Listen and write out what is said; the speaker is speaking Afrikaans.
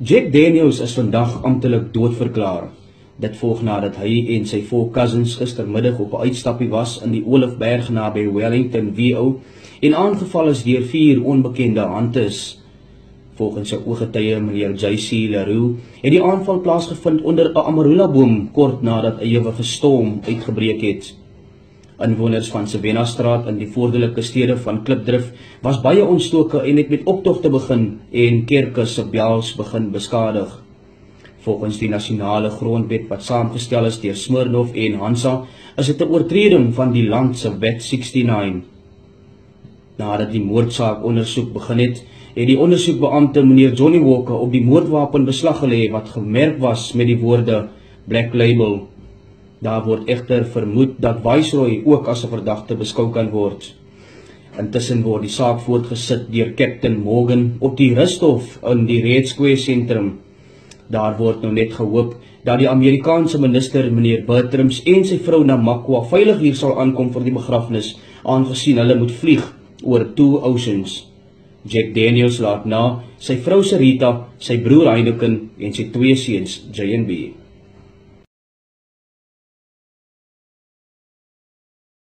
Jack Daniels is vandag amptelik doodverklaar. Dit volg nadat hy en sy 4 cousins gistermiddag op 'n uitstappie was in die Olifberg naby Wellington, VO en aangeval is deur 4 onbekende hunters. Volgens sy ooggetuie, meneer J.C. Leroux, het die aanval plaasgevind onder 'n amarula-boom kort nadat 'n ewige storm uitgebreek het. Inwoners van Savannah-straat in die voordelike stede van Klipdrift was baie ontstoke en het met optogte begin en kerke se bels begin beskadig. Volgens die nasionale grondwet wat saamgestel is deur Smirnov en Hansa, is dit 'n oortreding van die land se wet 69. Nadat die moordsaak ondersoek begin het die ondersoekbeampte meneer Johnny Walker op die moordwapen beslag gelê wat gemerk was met die woorde Black Label. Daar word egter vermoed dat Viceroy ook as 'n verdagte beskou kan word. Intussen word die saak voortgesit deur Captain Morgan op die rushof in die Red Square sentrum. Daar word nou net gehoop dat die Amerikaanse minister meneer Bertrams en sy vrou Namakwa veilig hier sal aankom vir die begrafnis, aangesien hulle moet vlieg oor 2 oceans. Jack Daniels laat na sy vrou Sarita, sy broer Heineken en sy 2 seuns J en B.